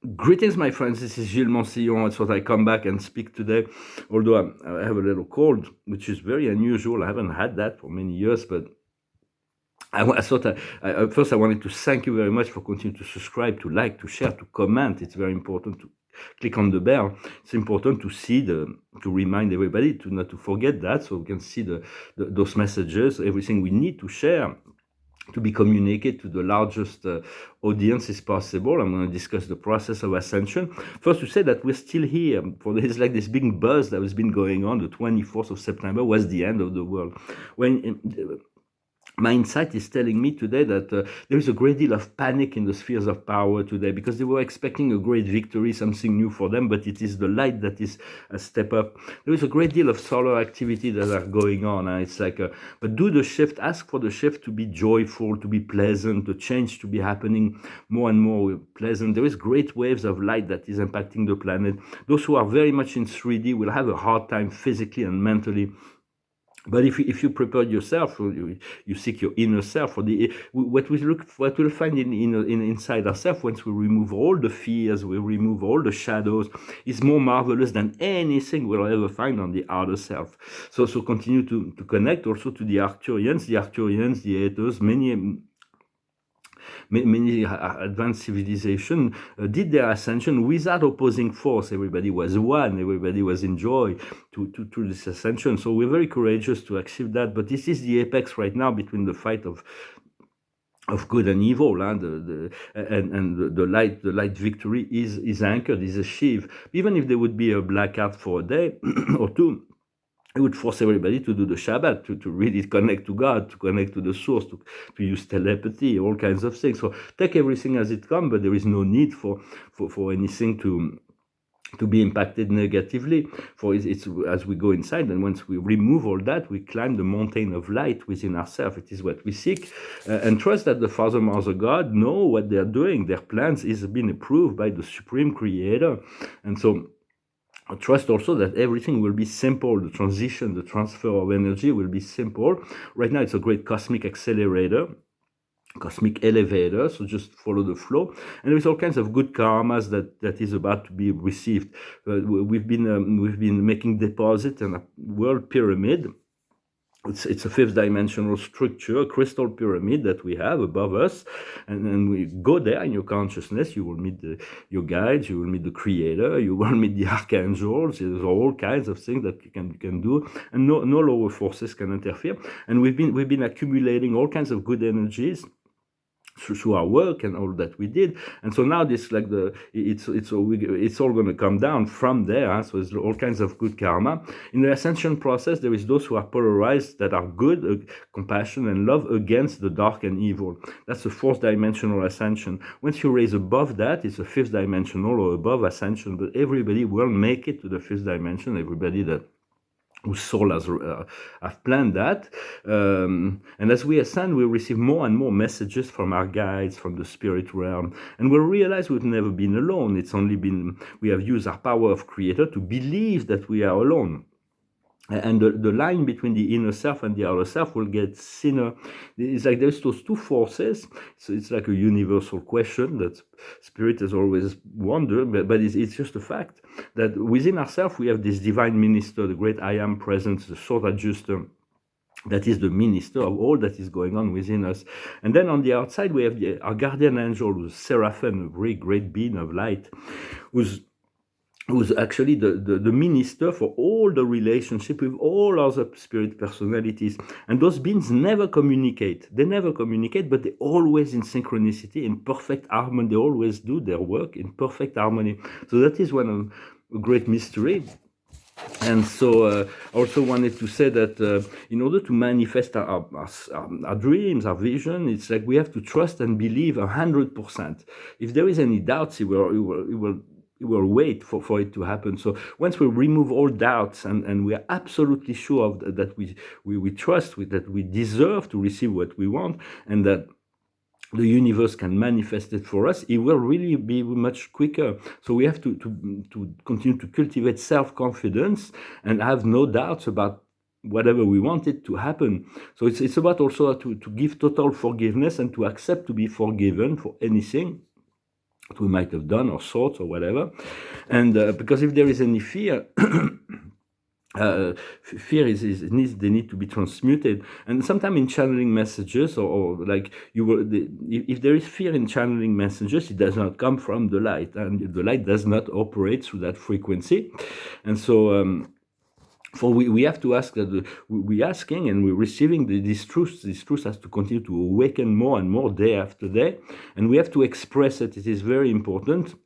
Greetings, my friends. This is Gilles Mansillon. I thought I come back and speak today, although I have a little cold, which is very unusual. I haven't had that for many years, but I thought first I wanted to thank you very much for continuing to subscribe, to like, to share, to comment. It's very important to click on the bell. It's important to see to remind everybody to not to forget that, so we can see those messages, everything we need to share to be communicated to the largest audience is possible. I'm going to discuss the process of ascension. First, to say that we're still here. For there's like this big buzz that has been going on. The 24th of September was the end of the world. When my insight is telling me today that there is a great deal of panic in the spheres of power today, because they were expecting a great victory, something new for them, but it is the light that is a step up. There is a great deal of solar activity that are going on. It's like, but do the shift, ask for the shift to be joyful, to be pleasant, the change to be happening more and more pleasant. There is great waves of light that is impacting the planet. Those who are very much in 3D will have a hard time physically and mentally. But if you prepare yourself, you seek your inner self. For what we'll find inside ourselves, once we remove all the fears, we remove all the shadows, is more marvelous than anything we'll ever find on the outer self. So continue to connect also to the Arcturians, the Ethers, many advanced civilization did their ascension without opposing force. Everybody was one. Everybody was in joy to this ascension. So we're very courageous to achieve that. But this is the apex right now between the fight of good and evil, and the light victory is anchored, is achieved. Even if there would be a blackout for a day or two, it would force everybody to do the Shabbat, to really connect to God, to connect to the source, to use telepathy, all kinds of things. So take everything as it comes, but there is no need for anything to be impacted negatively. For it's as we go inside, and once we remove all that, we climb the mountain of light within ourselves. It is what we seek, and trust that the Father, Mother, God know what they are doing. Their plans is been approved by the Supreme Creator, and so trust also that everything will be simple. The transition, the transfer of energy will be simple. Right now, it's a great cosmic accelerator, cosmic elevator, so just follow the flow, and there's all kinds of good karmas that is about to be received. We've been making deposit in a world pyramid. It's a fifth dimensional structure, a crystal pyramid that we have above us, and we go there in your consciousness. You will meet your guides, you will meet the Creator, you will meet the archangels. There's all kinds of things that you can do, and no lower forces can interfere. And we've been accumulating all kinds of good energies through our work and all that we did, and so now this it's all going to come down from there. So there's all kinds of good karma in the ascension process. There is those who are polarized, that are good, compassion and love, against the dark and evil. That's the fourth dimensional ascension. Once you raise above that, it's a fifth dimensional or above ascension. But everybody will make it to the fifth dimension. Everybody whose soul have planned that. And as we ascend, we receive more and more messages from our guides, from the spirit realm. And we'll realize we've never been alone. It's only been, we have used our power of Creator to believe that we are alone. And the line between the inner self and the outer self will get thinner. It's like there's those two forces. So it's like a universal question that Spirit has always wondered, but it's just a fact that within ourselves we have this divine minister, the great I Am Presence, the thought adjuster, that is the minister of all that is going on within us. And then on the outside we have our guardian angel, who's Seraphim, a very great being of light, who's actually the minister for all the relationship with all other spirit personalities. And those beings never communicate. They never communicate, but they're always in synchronicity, in perfect harmony. They always do their work in perfect harmony. So that is one of a great mystery. And so I also wanted to say that in order to manifest our dreams, our vision, it's like we have to trust and believe 100%. If there is any doubts, it will wait for it to happen. So once we remove all doubts and we are absolutely sure of that we trust, that we deserve to receive what we want, and that the universe can manifest it for us, it will really be much quicker. So we have to continue to cultivate self-confidence and have no doubts about whatever we want it to happen. So it's about also to give total forgiveness and to accept to be forgiven for anything. that we might have done or thought or whatever. And because if there is any fear, fear they need to be transmuted. And sometimes in channeling messages, or like you will, if there is fear in channeling messages, it does not come from the light, and the light does not operate through that frequency. And so for we have to ask that we're asking and we're receiving these truths. This truth has to continue to awaken more and more day after day, and we have to express it. It is very important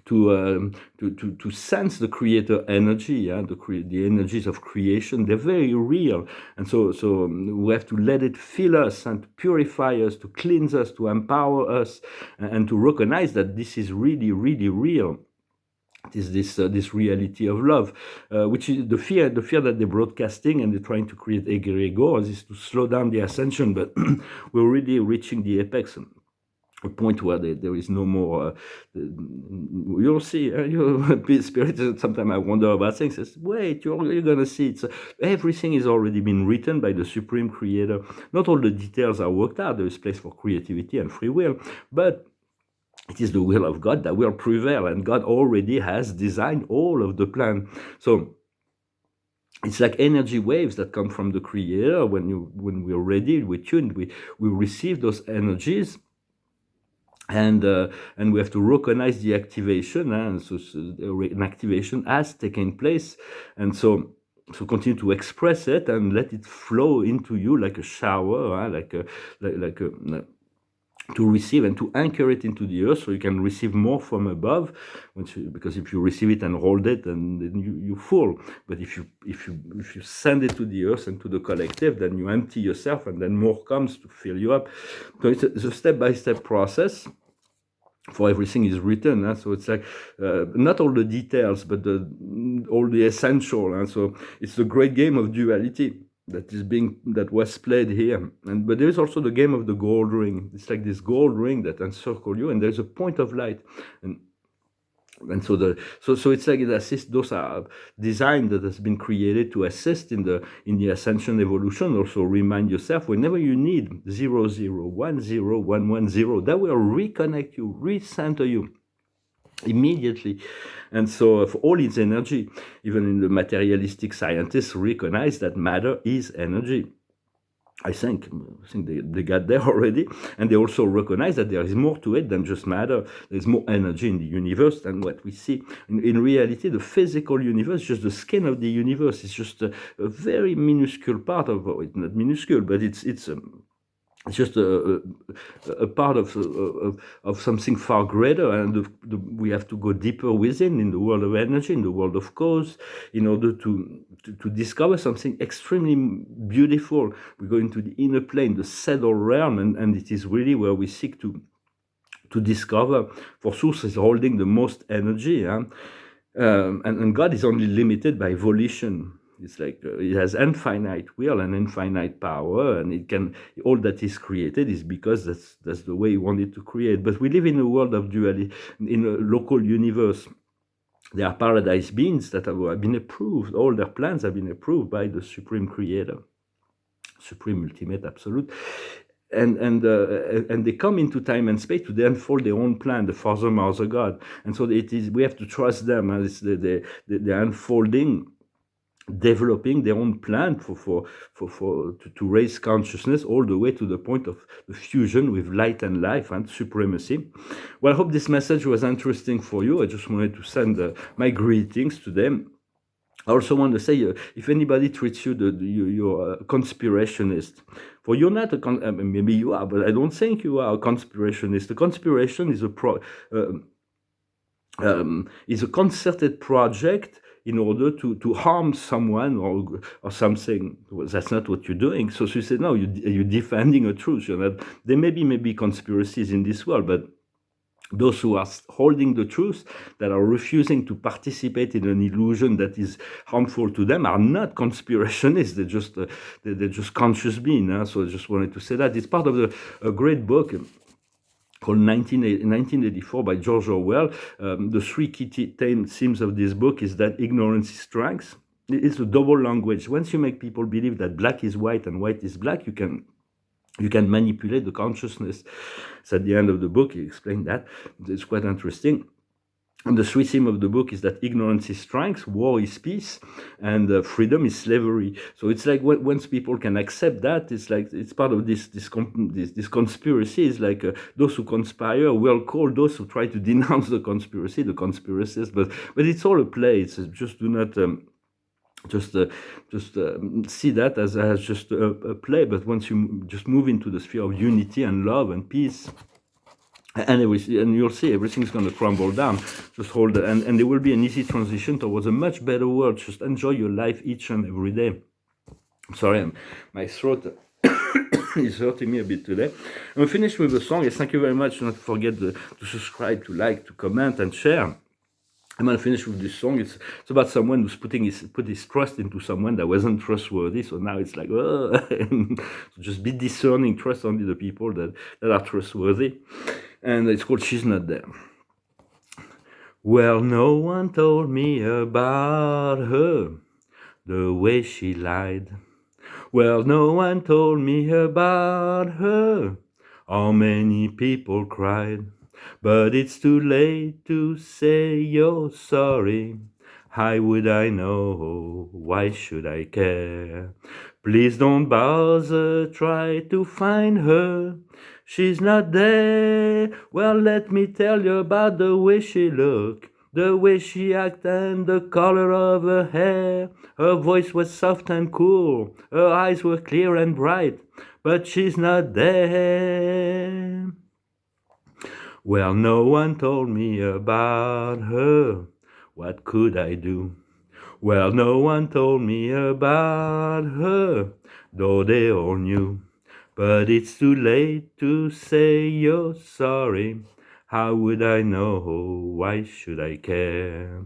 to sense the creator energy, the energies of creation. They're very real, and so we have to let it fill us and to purify us, to cleanse us, to empower us, and to recognize that this is really, really real. It is this reality of love, which is the fear that they're broadcasting, and they're trying to create egregores, is to slow down the ascension. But we're really reaching the apex, a point where there is no more. You'll see. You're spirited. Sometimes I wonder about things. It's, wait, you're gonna see. It's everything is already been written by the Supreme Creator. Not all the details are worked out. There is place for creativity and free will, but it is the will of God that will prevail, and God already has designed all of the plan. So it's like energy waves that come from the Creator. When we're ready, we're tuned, we receive those energies, and we have to recognize the activation, and so an activation has taken place, and so continue to express it and let it flow into you like a shower, like a to receive and to anchor it into the earth, so you can receive more from above. Because if you receive it and hold it, then you full. But if you send it to the earth and to the collective, then you empty yourself, and then more comes to fill you up. So it's a step-by-step process. For everything is written, so it's like not all the details, but all the essential. And so it's the great game of duality that was played here. But there is also the game of the gold ring. It's like this gold ring that encircles you, and there's a point of light. And so it's like it assists. Those are design that has been created to assist in the ascension evolution. Also remind yourself whenever you need 0 0 1 0 1 1 0, that will reconnect you, recenter you immediately. And so for all its energy, even in the materialistic scientists recognize that matter is energy. I think they got there already, and they also recognize that there is more to it than just matter. There's more energy in the universe than what we see. In reality, the physical universe, just the skin of the universe, is just a very minuscule part of it. Not minuscule, but it's just a part of something far greater, and we have to go deeper within, in the world of energy, in the world of cause, in order to discover something extremely beautiful. We go into the inner plane, the subtle realm, and it is really where we seek to discover. For Source is holding the most energy, and God is only limited by volition. It's like it has infinite will and infinite power, and it can, all that is created is because that's the way He wanted to create. But we live in a world of duality, in a local universe. There are paradise beings that have been approved. All their plans have been approved by the Supreme Creator, Supreme Ultimate Absolute. And they come into time and space to unfold their own plan, the Father, Mother, God. And so we have to trust them as they're unfolding, developing their own plan to raise consciousness all the way to the point of the fusion with light and life and supremacy. Well, I hope this message was interesting for you. I just wanted to send my greetings to them. I also want to say, if anybody treats you, you're a conspirationist. For you're not maybe you are, but I don't think you are a conspirationist. A conspiration is is a concerted project in order to harm someone or something. That's not what you're doing. So you say, no, you're defending a truth. You're not. There may be conspiracies in this world, but those who are holding the truth, that are refusing to participate in an illusion that is harmful to them, are not conspirationists. They're just conscious beings. So I just wanted to say that. It's part of a great book called 1984 by George Orwell. The three key themes of this book is that ignorance is strength. It's a double language. Once you make people believe that black is white and white is black, you can You can manipulate the consciousness. So at the end of the book, he explained that. It's quite interesting. And the sweet theme of the book is that ignorance is strength, war is peace, and freedom is slavery. So it's like once people can accept that, it's like it's part of this conspiracy. It's like those who conspire will call those who try to denounce the conspiracy the conspiracists. But it's all a play. It's just do not. Just see that as just a play, but once you just move into the sphere of unity and love and peace, and you'll see everything's going to crumble down. Just hold it, and there will be an easy transition towards a much better world. Just enjoy your life each and every day. I'm sorry, my throat is hurting me a bit today. And we'll finish with a song. Yes, thank you very much. Do not forget to subscribe, to like, to comment, and share. I'm going to finish with this song. It's about someone who's put his trust into someone that wasn't trustworthy. So now it's like, oh. So just be discerning. Trust only the people that are trustworthy. And it's called She's Not There. Well, no one told me about her, the way she lied. Well, no one told me about her, how many people cried. But it's too late to say you're sorry. How would I know? Why should I care? Please don't bother, try to find her. She's not there. Well, let me tell you about the way she looked, the way she acted, and the color of her hair. Her voice was soft and cool, her eyes were clear and bright, but she's not there. Well, no one told me about her. What could I do? Well, no one told me about her, though they all knew. But it's too late to say you're sorry. How would I know? Why should I care?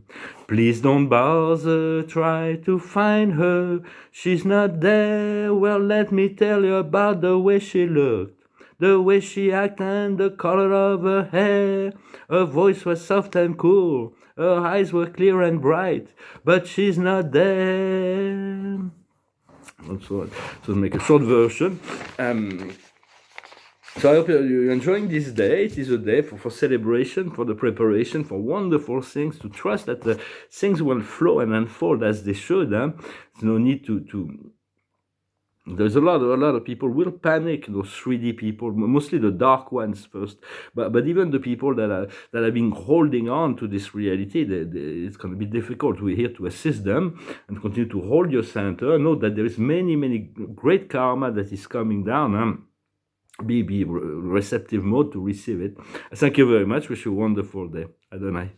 Please don't bother, try to find her. She's not there. Well, let me tell you about the way she looked, the way she acted, and the color of her hair. Her voice was soft and cool, her eyes were clear and bright, but she's not there. So make a short version. So I hope you're enjoying this day. It is a day for celebration, for the preparation, for wonderful things, to trust that the things will flow and unfold as they should. There's no need to there's a lot of people will panic, those 3D people, mostly the dark ones first, but even the people that have been holding on to this reality, it's going to be difficult. We're here to assist them and continue to hold your center. Know that there is many great karma that is coming down. Be receptive mode to receive it. Thank you very much. Wish you a wonderful day. Adonai.